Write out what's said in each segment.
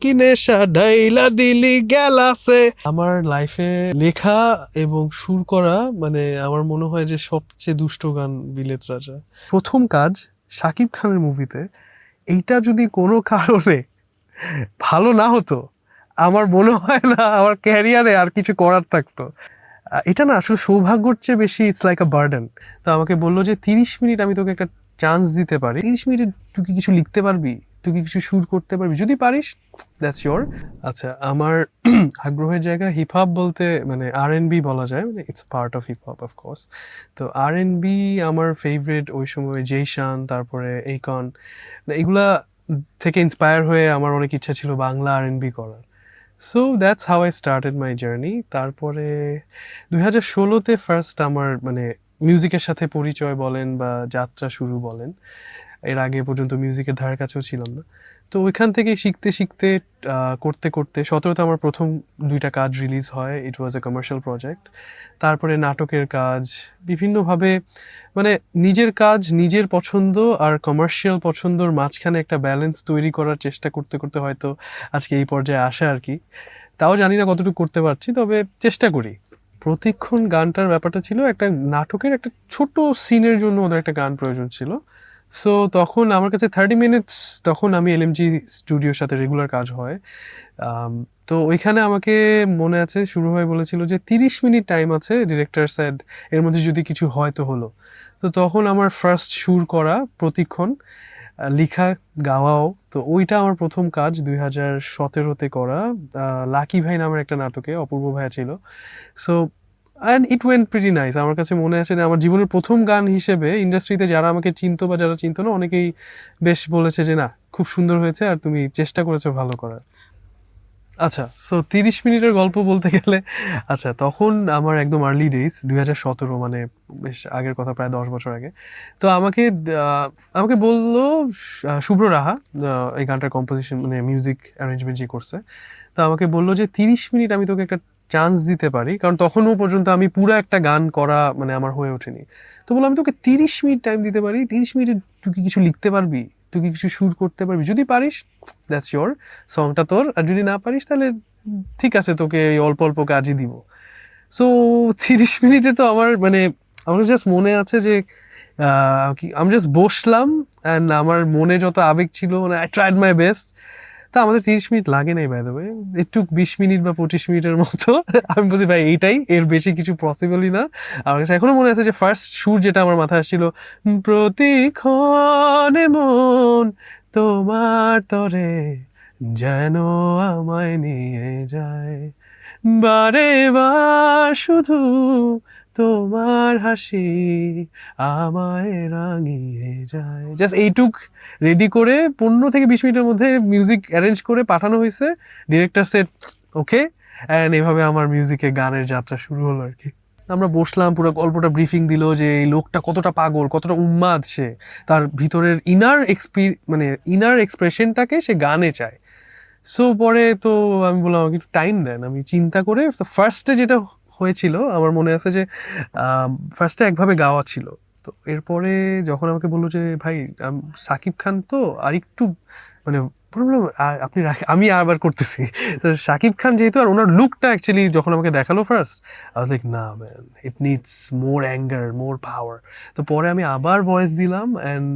কি নেশা ঢাইলা দিলি গ্যালাসে। আমার লাইফে লেখা এবং সুর করা মানে আমার মনে হয় যে সবচেয়ে দুষ্ট গান বিলেত রাজা। প্রথম কাজ শাকিব খানের মুভিতে, এইটা যদি কোনো কারণে ভালো না হতো আমার মনে হয় না আমার ক্যারিয়ারে আর কিছু করার থাকতো। এটা না আসলে সৌভাগ্যর চেয়ে বেশি ইটস লাইক আ বার্ডেন। তো আমাকে বললো যে 30 মিনিট আমি তোকে একটা চান্স দিতে পারি, 30 মিনিটে তুই কি কিছু লিখতে পারবি, তুই কি কিছু শুট করতে পারবি, যদি পারিস দ্যাটস ইয়োর। আচ্ছা, আমার আগ্রহের জায়গা হিপ হপ বলতে মানে R&B বলা যায়, মানে it's part of hip hop of course. তো R&B আমার ফেভারিট ওই সময় জেইশান, তারপরে এইকন, এগুলা থেকে ইন্সপায়ার হয়ে আমার অনেক ইচ্ছা ছিল বাংলা R&B করার। So that's how I started my journey. তারপরে 2016-তে ফার্স্ট আমার মানে মিউজিকের সাথে পরিচয় বলেন বা যাত্রা শুরু বলেন, এর আগে পর্যন্ত মিউজিকের ধারে কাছেও ছিলাম না। তো ওইখান থেকে শিখতে শিখতে করতে করতে 17-তে আমার প্রথম 2টা কাজ রিলিজ হয়, ইট ওয়াজ এ কমার্শিয়াল প্রজেক্ট। তারপরে নাটকের কাজ বিভিন্নভাবে, মানে নিজের কাজ নিজের পছন্দ আর কমার্শিয়াল পছন্দর মাঝখানে একটা ব্যালেন্স তৈরি করার চেষ্টা করতে করতে হয়তো আজকে এই পর্যায়ে আসা আর কি। তাও জানি না কতটুকু করতে পারছি, তবে চেষ্টা করি। প্রতিক্ষণ গানটার ব্যাপারটা ছিল একটা নাটকের একটা ছোট সিনের জন্য ওদের একটা গান প্রয়োজন ছিল। সো তখন আমার কাছে 30 মিনিটস, তখন আমি LMG স্টুডিওর সাথে রেগুলার কাজ হয়। তো ওইখানে আমাকে মনে আছে শুরু হয়ে বলেছিল যে 30 মিনিট টাইম আছে, ডিরেক্টর স্যাড এর মধ্যে যদি কিছু হয় তো হলো। তো তখন আমার ফার্স্ট সুর করা প্রতিক্ষণ, লিখা, গাওয়াও। তো ওইটা আমার প্রথম কাজ 2017-তে করা, লাকি ভাই নামের একটা নাটকে, অপূর্ব ভাইয়া ছিল। So and it went pretty nice. আমার কাছে মনে আছে যে আমার জীবনের প্রথম গান হিসেবে ইন্ডাস্ট্রিতে যারা আমাকে চিনতো বা যারা চিনতো না অনেকেই বেশ বলেছে যে না, খুব সুন্দর হয়েছে আর তুমি চেষ্টা করেছো ভালো করার। আচ্ছা, সো 30 মিনিটের গল্প বলতে গেলে, আচ্ছা তখন আমার একদম আর্লি ডেজ 2017, মানে বেশ আগের কথা, প্রায় 10 বছর আগে। তো আমাকে বললো শুভ্র রাহা, এই গানটার কম্পোজিশন মানে মিউজিক অ্যারেঞ্জমেন্ট যে করছে, তো আমাকে বললো যে 30 মিনিট আমি তোকে একটা চান্স দিতে পারি, কারণ তখনও পর্যন্ত আমি পুরো একটা গান করা মানে আমার হয়ে ওঠেনি। তো বললাম আমি তোকে 30 মিনিট টাইম দিতে পারি, 30 মিনিটে তুই কি কিছু লিখতে পারবি, তুই কি কিছু শুট করতে পারবি, যদি পারিস দ্যাটস ইয়োর, সংটা তোর, আর যদি না পারিস তাহলে ঠিক আছে, তোকে এই অল্প অল্প কাজই দিব। সো 30 মিনিটে তো আমার মানে আমার জাস্ট মনে আছে যে আমি জাস্ট বসলাম অ্যান্ড আমার মনে যত আবেগ ছিল মানে আই ট্রাইড মাই বেস্ট। তা আমাদের 30 মিনিট লাগে নাই বাই দ্য ওয়ে, একটু 20 মিনিট বা 25 মিনিটের মতো। আমি বলছি ভাই এইটাই, এর বেশি কিছু পসিবলই না। আমার কাছে এখনো মনে আছে যে ফার্স্ট সুর যেটা আমার মাথায় আসছিল, প্রতিক্ষণে মন তোমার তরে যেন আমায় নিয়ে যায়, বারে বার শুধু তোমার হাসি আমায় রাঙিয়ে যায়। জাস্ট এইটুক রেডি করে 15 থেকে 20 মিনিটের মধ্যে মিউজিক অ্যারেঞ্জ করে পাঠানো হয়েছে। ডিরেক্টর সেট ওকে, অ্যান্ড এভাবে আমার মিউজিকে গানের যাত্রা শুরু হলো আর কি। আমরা বসলাম, পুরো গল্পটা ব্রিফিং দিল যে এই লোকটা কতটা পাগল, কতটা উন্মাদ, সে তার ভিতরের মানে ইনার এক্সপ্রেশনটাকে সে গানে চায়। সো পরে তো আমি বললাম আমাকে একটু টাইম দেন, আমি চিন্তা করে। তো ফার্স্টে যেটা হয়েছিল আমার মনে আছে যে ফার্স্টে একভাবে গাওয়া ছিল। তো এরপরে যখন আমাকে বললো যে ভাই সাকিব খান তো আর একটু মানে বললাম আপনি আমি আবার করতেছি। তো সাকিব খান যেহেতু, আর ওনার লুকটা অ্যাকচুয়ালি যখন আমাকে দেখালো ফার্স্ট, আই ওয়াজ লাইক না man, it needs more anger, more power. তো পরে আমি আবার ভয়েস দিলাম অ্যান্ড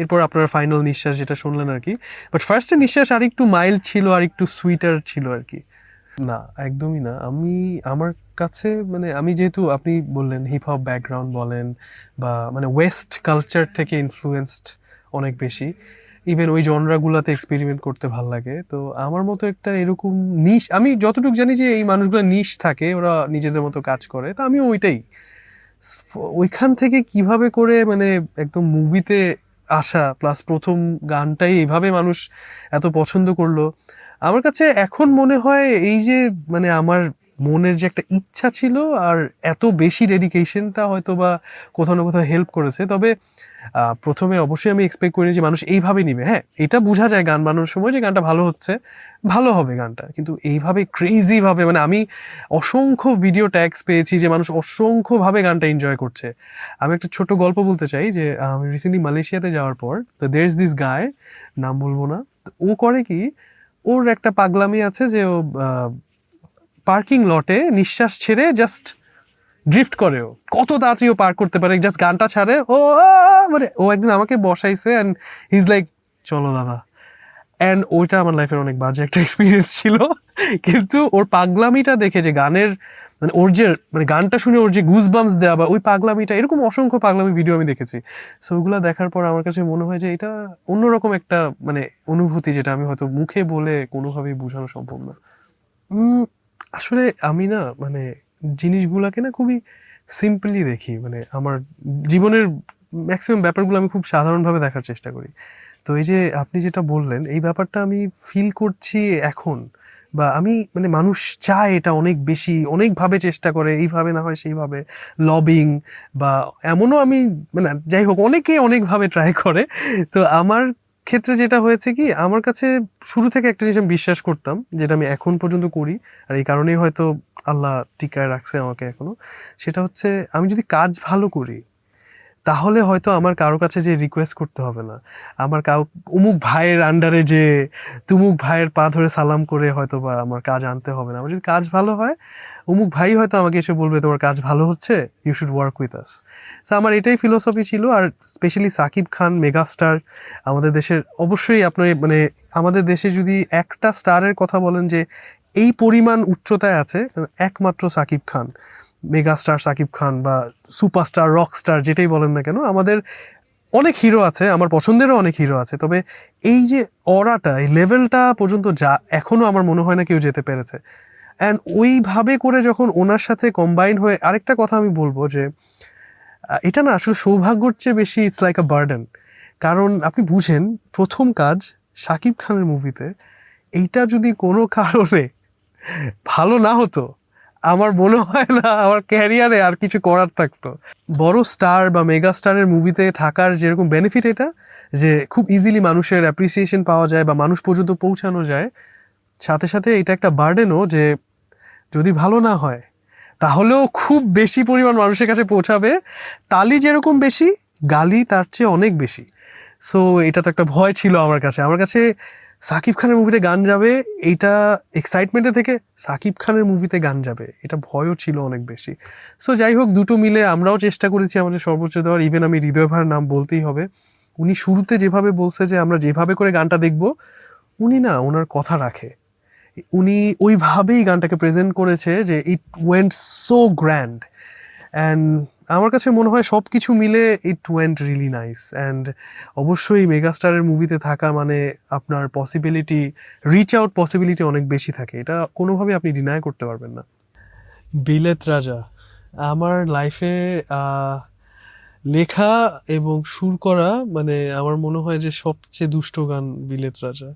এরপর আপনার ফাইনাল নিঃশ্বাস যেটা শুনলেন আর কি। বাট ফার্স্টের নিঃশ্বাস আর একটু মাইল্ড ছিল, আর একটু সুইটার ছিল আর কি। না, একদমই না। আমার কাছে মানে আমি যেহেতু আপনি বললেন হিপ হপ ব্যাকগ্রাউন্ড বলেন বা মানে ওয়েস্ট কালচার থেকে ইনফ্লুয়েন্সড অনেক বেশি, ইভেন ওই জনরাগুলোতে এক্সপেরিমেন্ট করতে ভাল লাগে। তো আমার মতো একটা এরকম নিশ, আমি যতটুকু জানি যে এই মানুষগুলো নিশ থাকে, ওরা নিজেদের মতো কাজ করে, তা আমিও ওইটাই। ওইখান থেকে কিভাবে করে মানে একদম মুভিতে আসা, প্লাস প্রথম গানটাই এইভাবে মানুষ এত পছন্দ করলো, আমার কাছে এখন মনে হয় এই যে মানে আমার মনের যে একটা ইচ্ছা ছিল আর এত বেশি ডেডিকেশনটা হয়তো বা কোথাও না কোথাও হেল্প করেছে। তবে প্রথমে অবশ্যই আমি এক্সপেক্ট করি যে মানুষ এইভাবে নিবে। হ্যাঁ, এটা বোঝা যায় গান বানানোর সময় যে গানটা ভালো হচ্ছে, ভালো হবে গানটা, কিন্তু এইভাবে ক্রেজি ভাবে মানে আমি অসংখ্য ভিডিও ট্যাগস পেয়েছি যে মানুষ অসংখ্যভাবে গানটা এনজয় করছে। আমি একটা ছোট গল্প বলতে চাই যে আমি রিসেন্টলি মালয়েশিয়াতে যাওয়ার পর, তো দের ইজ দিস গায়, নাম বলবো না, তো ও করে কি, ও ওর একটা পাগলামি আছে যে ও পার্কিং লটে নিঃশ্বাস ছেড়ে জাস্ট ড্রিফট করে। ও কত তাড়াতাড়ি ও পার্ক করতে পারে, জাস্ট গানটা ছাড়ে ও মানে ও একদিন আমাকে বসাইছে অ্যান্ড হি ইজ লাইক চলো দাদা। অ্যান্ড ওইটা আমার লাইফের অনেক বাজে একটা এক্সপিরিয়েন্স ছিল, কিন্তু ওর পাগলামিটা দেখে যে গানের মানে ওর যে মানে গানটা শুনে ওর যে গুজ বাম্পস দেওয়া বা ওই পাগলামিটা, এরকম অসংখ্য পাগলামি ভিডিও আমি দেখেছি। সো ওগুলো দেখার পর আমার কাছে মনে হয় যে এটা অন্যরকম একটা মানে অনুভূতি, যেটা আমি হয়তো মুখে বলে কোনোভাবেই বোঝানো সম্ভব না। আসলে আমি না মানে জিনিসগুলোকে না খুবই সিম্পলি দেখি, মানে আমার জীবনের ম্যাক্সিমাম ব্যাপারগুলো আমি খুব সাধারণভাবে দেখার চেষ্টা করি। তো এই যে আপনি যেটা বললেন এই ব্যাপারটা আমি ফিল করছি এখন, বা আমি মানে মানুষ চায় এটা অনেক বেশি, অনেকভাবে চেষ্টা করে, এইভাবে না হয় সেইভাবে লবিং বা এমনও আমি মানে যাই হোক অনেকে অনেকভাবে ট্রাই করে। তো আমার ক্ষেত্রে যেটা হয়েছে কি, আমার কাছে শুরু থেকে একটা জিনিস আমি বিশ্বাস করতাম, যেটা আমি এখন পর্যন্ত করি, আর এই কারণেই হয়তো আল্লাহ টিকায় রাখছে আমাকে এখনো, সেটা হচ্ছে আমি যদি কাজ ভালো করি তাহলে হয়তো আমার কারো কাছে যে রিকোয়েস্ট করতে হবে না, আমার অমুক ভাইয়ের আন্ডারে যে তুমুক ভাইয়ের পা ধরে সালাম করে হয়তো বা আমার কাজ আনতে হবে না। আমার যদি কাজ ভালো হয় অমুক ভাই হয়তো আমাকে এসে বলবে তোমার কাজ ভালো হচ্ছে, you should work with us. So আমার এটাই ফিলোসফি ছিল। আর স্পেশালি সাকিব খান মেগাস্টার আমাদের দেশের, অবশ্যই আপনার মানে আমাদের দেশে যদি একটা স্টারের কথা বলেন যে এই পরিমাণ উচ্চতায় আছে, একমাত্র সাকিব খান, মেগাস্টার সাকিব খান বা সুপারস্টার রকস্টার যেটাই বলেন না কেন। আমাদের অনেক হিরো আছে, আমার পছন্দেরও অনেক হিরো আছে, তবে এই যে অরাটা, এই লেভেলটা পর্যন্ত যা এখনো আমার মনে হয় না কেউ যেতে পেরেছে। অ্যান্ড ওইভাবে করে যখন ওনার সাথে কম্বাইন হয়ে, আরেকটা কথা আমি বলবো যে এটা না আসলে সৌভাগ্যর চেয়ে বেশি ইটস লাইক আ বার্ডেন। কারণ আপনি বুঝেন প্রথম কাজ শাকিব খানের মুভিতে, এইটা যদি কোনো কারণে ভালো না হতো আমার মনে হয় না আমার ক্যারিয়ারে আর কিছু করার থাকতো। বড় স্টার বা মেগা স্টারের মুভিতে থাকার যেরকম বেনিফিট, এটা যে খুব ইজিলি মানুষের অ্যাপ্রিসিয়েশন পাওয়া যায় বা মানুষ পর্যন্ত পৌঁছানো যায়, সাথে সাথে এটা একটা বার্ডেনও যে যদি ভালো না হয় তাহলেও খুব বেশি পরিমাণ মানুষের কাছে পৌঁছাবে। তালি যেরকম বেশি, গালি তার চেয়ে অনেক বেশি। সো এটা তো একটা ভয় ছিল আমার কাছে। আমার কাছে সাকিব খানের মুভিতে গান যাবে এইটা এক্সাইটমেন্টে থেকে সাকিব খানের মুভিতে গান যাবে এটা ভয়ও ছিল অনেক বেশি। সো যাই হোক, দুটো মিলে আমরাও চেষ্টা করেছি আমাদের সর্বোচ্চ দেওয়ার। ইভেন আমি হৃদয় ভাইয়ের নাম বলতেই হবে, উনি শুরুতে যেভাবে বলছে যে আমরা যেভাবে করে গানটা দেখব, উনি না ওনার কথা রাখে, উনি ওইভাবেই গানটাকে প্রেজেন্ট করেছে যে it went so grand. And আমার কাছে মনে হয় সব কিছু মিলে it went really nice. And অবশ্যই মেগাস্টারের মুভিতে থাকা মানে আপনার পসিবিলিটি, রিচ আউট পসিবিলিটি অনেক বেশি থাকে, এটা কোনোভাবেই আপনি ডিনাই করতে পারবেন না। বিলেত রাজা আমার লাইফে লেখা এবং সুর করা মানে আমার মনে হয় যে সবচেয়ে দুষ্ট গান বিলেত রাজা।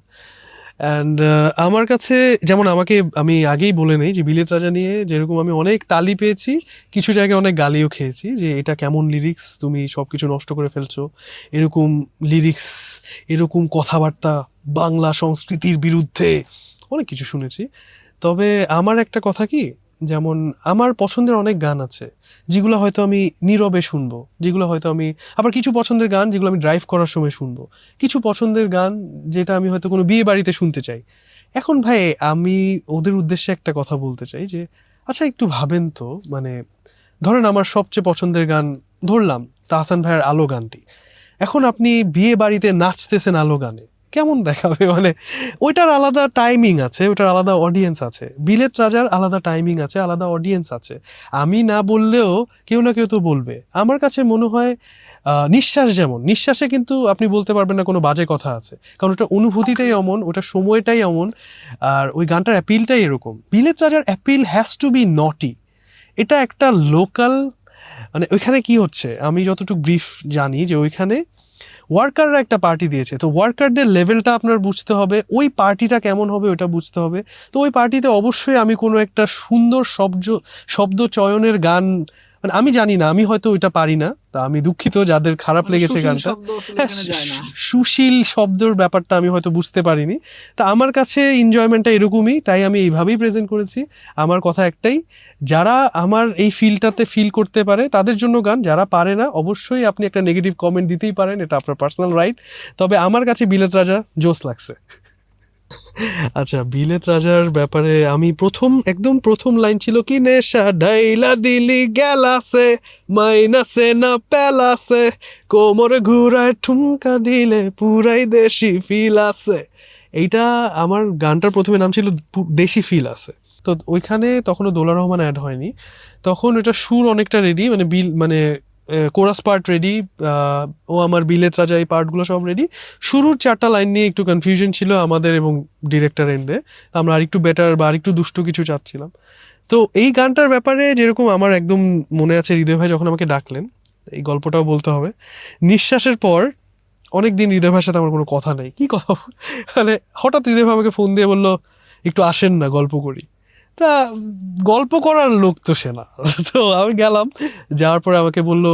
অ্যান্ড আমার কাছে যেমন, আমি আগেই বলে নেই যে বিলেত রাজা নিয়ে যেরকম আমি অনেক তালি পেয়েছি, কিছু জায়গায় অনেক গালিও খেয়েছি যে এটা কেমন লিরিক্স, তুমি সব কিছু নষ্ট করে ফেলছো, এরকম লিরিক্স, এরকম কথাবার্তা, বাংলা সংস্কৃতির বিরুদ্ধে, অনেক কিছু শুনেছি। তবে আমার একটা কথা কি, যেমন আমার পছন্দের অনেক গান আছে যেগুলো হয়তো আমি নীরবে শুনবো, যেগুলো হয়তো আমি, আবার কিছু পছন্দের গান যেগুলো আমি ড্রাইভ করার সময় শুনবো, কিছু পছন্দের গান যেটা আমি হয়তো কোনো বিয়ে বাড়িতে শুনতে চাই। এখন ভাই আমি ওদের উদ্দেশ্যে একটা কথা বলতে চাই যে আচ্ছা একটু ভাবেন তো, মানে ধরেন আমার সবচেয়ে পছন্দের গান ধরলাম তাহসান ভাইয়ের আলো গানটি, এখন আপনি বিয়ে বাড়িতে নাচতেছেন আলো গানে, কেমন দেখাবে? মানে ওইটার আলাদা টাইমিং আছে, ওইটার আলাদা অডিয়েন্স আছে। বিলেত রাজার আলাদা টাইমিং আছে, আলাদা অডিয়েন্স আছে। আমি না বললেও কেউ না কেউ তো বলবে। আমার কাছে মনে হয় নিঃশ্বাস, যেমন নিঃশ্বাসে কিন্তু আপনি বলতে পারবেন না কোনো বাজে কথা আছে, কারণ ওটা অনুভূতিটাই এমন, ওটা সময়টাই এমন, আর ওই গানটার অ্যাপিলটাই এরকম। বিলেত রাজার অ্যাপিল হ্যাজ টু বি নটি। এটা একটা লোকাল, মানে ওইখানে কি হচ্ছে আমি যতটুকু ব্রিফ জানি যে ওইখানে ওয়ার্কাররা একটা পার্টি দিয়েছে, তো ওয়ার্কারদের লেভেলটা আপনার বুঝতে হবে, ওই পার্টিটা কেমন হবে ওটা বুঝতে হবে। তো ওই পার্টিতে অবশ্যই আমি কোনো একটা সুন্দর শব্দ চয়নের গান, মানে আমি জানি না, আমি হয়তো ওইটা পারি না, তা আমি দুঃখিত যাদের খারাপ লেগেছে গানটা। হ্যাঁ, সুশীল শব্দের ব্যাপারটা আমি হয়তো বুঝতে পারিনি। তা আমার কাছে এনজয়মেন্টটা এরকমই, তাই আমি এইভাবেই প্রেজেন্ট করেছি। আমার কথা একটাই, যারা আমার এই ফিলটাতে ফিল করতে পারে তাদের জন্য গান, যারা পারে না অবশ্যই আপনি একটা নেগেটিভ কমেন্ট দিতেই পারেন, এটা আপনার পার্সোনাল রাইট। তবে আমার কাছে বিলেত রাজা জোস লাগছে। আচ্ছা, বিলেত রাজার ব্যাপারে আমি একদম প্রথম লাইন ছিল কি, নেশা ডাইলা দিলি গেলাসে, মাইনাসে না পেলাসে, কোমরে ঘুরায় ঠুমকা দিলে পুরাই দেশি ফিল আছে। এইটা আমার গানটার প্রথমে নাম ছিল দেশি ফিল আছে। তো ওইখানে তখনও দোলা রহমান অ্যাড হয়নি, তখন ওটা সুর অনেকটা রেডি, মানে মানে কোরাস পার্ট রেডি, ও আমার বিলেত রাজা এই পার্টগুলো সব রেডি। শুরুর 4টা লাইন নিয়ে একটু কনফিউশন ছিল আমাদের এবং ডিরেক্টর এন্ডে, আমরা আরেকটু বেটার বা আরেকটু দুষ্ট কিছু চাচ্ছিলাম। তো এই গানটার ব্যাপারে যেরকম আমার একদম মনে আছে, হৃদয় ভাই যখন আমাকে ডাকলেন, এই গল্পটাও বলতে হবে। নিঃশ্বাসের পর অনেক দিন হৃদয় ভাইয়ের সাথে আমার কোনো কথা নেই, কি কথা, মানে হঠাৎ হৃদয় ভাই আমাকে ফোন দিয়ে বললো একটু আসেন না গল্প করি। তা গল্প করার লোক তো সে না। তো আমি গেলাম, যাওয়ার পরে আমাকে বললো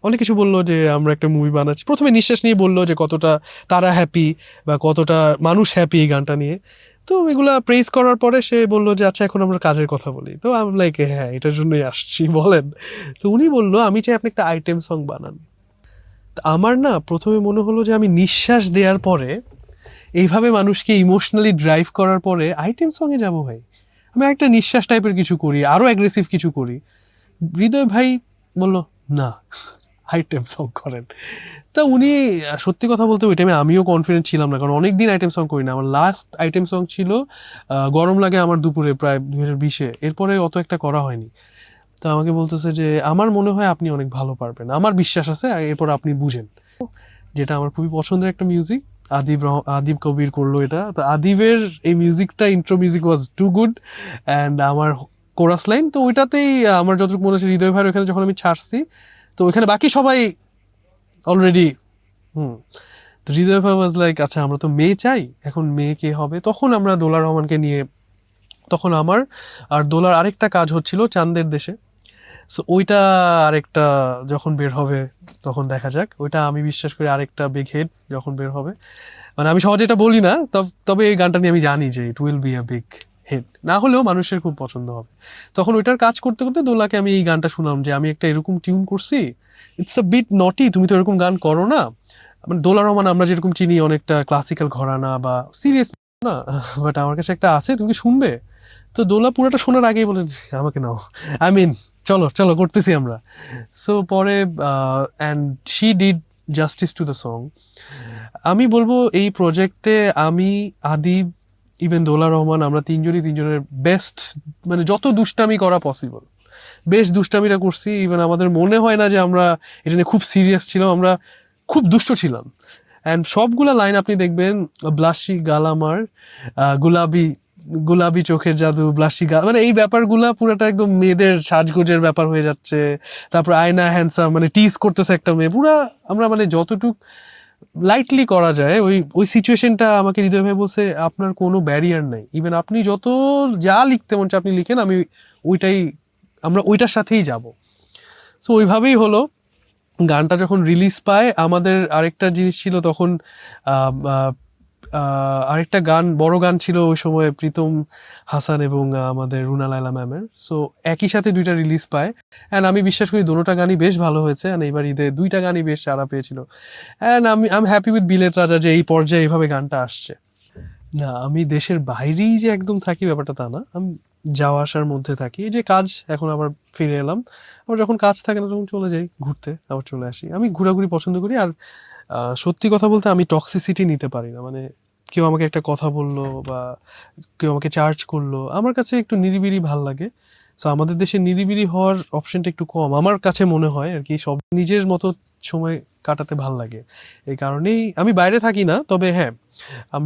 অনেক কিছু, বললো যে আমরা একটা মুভি বানাচ্ছি। প্রথমে নিঃশ্বাস নিয়ে বললো যে কতটা তারা হ্যাপি বা কতটা মানুষ হ্যাপি এই গানটা নিয়ে। তো এগুলা প্রেজ করার পরে সে বললো যে আচ্ছা এখন আমরা কাজের কথা বলি। তো আমি লাইক হ্যাঁ এটার জন্যই আসছি, বলেন। তো উনি বললো আমি চাই আপনি একটা আইটেম সং বানান। আমার না প্রথমে মনে হলো যে আমি নিঃশ্বাস দেওয়ার পরে, এইভাবে মানুষকে ইমোশনালি ড্রাইভ করার পরে আইটেম সঙ্গে যাবো ভাই, আমি একটা নিঃশ্বাস টাইপের কিছু করি, আরও অ্যাগ্রেসিভ কিছু করি। হৃদয় ভাই বলল না, আইটেম সং করেন। তা উনি সত্যি কথা বলতে ওই টাইমে আমিও কনফিডেন্ট ছিলাম না, কারণ অনেক দিন আইটেম সং করি না। আমার লাস্ট আইটেম সং ছিল গরম লাগে আমার দুপুরে, প্রায় 2020-এ। এরপরে অত একটা করা হয়নি। তো আমাকে বলতেছে যে আমার মনে হয় আপনি অনেক ভালো পারবেন, আমার বিশ্বাস আছে, এরপর আপনি বুঝেন। যেটা আমার খুবই পছন্দের একটা মিউজিক, আদিব কবির করলো এটা। তো আদিবের এই মিউজিকটা, intro music was too good. And আমার কোরাস লাইন তো ওইটাতেই আমার যতটুকু মনে হচ্ছে হৃদয় ভাইয়ের ওখানে যখন আমি ছাড়ছি, তো ওইখানে বাকি সবাই অলরেডি তো হৃদয় ভাই ওয়াজ লাইক আচ্ছা আমরা তো মেয়ে চাই, এখন মেয়ে কে হবে। তখন আমরা দোলা রহমানকে নিয়ে, তখন আমার আর দোলার আরেকটা কাজ হচ্ছিল চাঁদের দেশে। সো ওইটা আরেকটা যখন বের হবে তখন দেখা যাক। ওইটা আমি বিশ্বাস করি আরেকটা বিগ হিট যখন বের হবে, মানে আমি সহজে এটা বলি না, তবে এই গানটা নিয়ে আমি জানি যে it will be a big hit, না হলেও মানুষের খুব পছন্দ হবে। তখন ওইটার কাজ করতে করতে দোলাকে আমি এই গানটা শুনলাম যে আমি একটা এরকম টিউন করছি, ইটস আ বিট নটি, তুমি তো এরকম গান করো না। মানে দোলা রহমান আমরা যেরকম চিনি অনেকটা ক্লাসিক্যাল ঘরানা বা সিরিয়াস না, বাট আমার কাছে একটা আছে, তুমি কি শুনবে? তো দোলা পুরোটা শোনার আগেই বলে আমাকে নাও, আই মিন চলো চলো করতেছি আমরা। সো পরে and she did justice to the song. আমি বলবো এই প্রজেক্টে আমি, আদিব, ইভেন দোলা রহমান, আমরা তিনজনের বেস্ট, মানে যত দুষ্টামি করা পসিবল বেশ দুষ্টামিটা করছি। ইভেন আমাদের মনে হয় না যে আমরা এটা নিয়ে খুব সিরিয়াস ছিলাম, আমরা খুব দুষ্ট ছিলাম। অ্যান্ড সবগুলা লাইন আপনি দেখবেন, ব্লাশি গাল আমার, গুলাবি গোলাপি চোখের জাদু, ব্লাশি গাল, মানে এই ব্যাপারগুলা পুরোটা একদম মেয়েদের সাজগোজের ব্যাপার হয়ে যাচ্ছে। তারপর আয়না হ্যান্ডসাম, মানে টিজ করতেছে একটা মেয়ে, পুরা আমরা মানে যতটুক লাইটলি করা যায় ওই ওই সিচুয়েশনটা। আমাকে হৃদয় ভাই বলছে আপনার কোনো ব্যারিয়ার নাই, ইভেন আপনি যত যা লিখতে মন চায় আপনি লিখেন, আমি ওইটাই, আমরা ওইটার সাথেই যাব। সো ওইভাবেই হলো। গানটা যখন রিলিজ পায়, আমাদের আরেকটা জিনিস ছিল তখন, আরেকটা গান, বড় গান ছিল ওই সময় প্রীতম হাসান এবং আমাদের রুনা লায়লা ম্যামের। সো একই সাথে দুইটা রিলিজ পায়। অ্যান্ড আমি বিশ্বাস করি দোনোটা গানই বেশ ভালো হয়েছে। অ্যান্ড এইবার ঈদে দুইটা গানই বেশ সাড়া পেয়েছিল। And I am happy with Bilet Raja যে এই পর্যায়ে এইভাবে গানটা আসছে। না, আমি দেশের বাইরেই যে একদম থাকি ব্যাপারটা তা না, আমি যাওয়া আসার মধ্যে থাকি। এই যে কাজ, এখন আবার ফিরে এলাম, আবার যখন কাজ থাকে না তখন চলে যাই ঘুরতে, আবার চলে আসি। আমি ঘোরাঘুরি পছন্দ করি। আর সত্যি কথা বলতে আমি টক্সিসিটি নিতে পারি না, মানে কেউ আমাকে একটা কথা বললো বা কেউ আমাকে চার্জ করলো, আমার কাছে একটু নিরিবিলি ভাল লাগে। সো আমাদের দেশে নিরিবিলি হওয়ার অপশনটা একটু কম আমার কাছে মনে হয় আর কি, সব নিজের মতো সময় কাটাতে ভাল লাগে। এই কারণেই আমি বাইরে থাকি না, তবে হ্যাঁ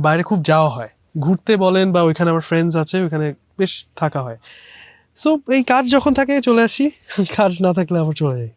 বাইরে খুব যাওয়া হয়, ঘুরতে বলেন বা ওইখানে আমার ফ্রেন্ডস আছে, ওইখানে বেশ থাকা হয়। সো এই কাজ যখন থাকে চলে আসি, কাজ না থাকলে আবার চলে যাই।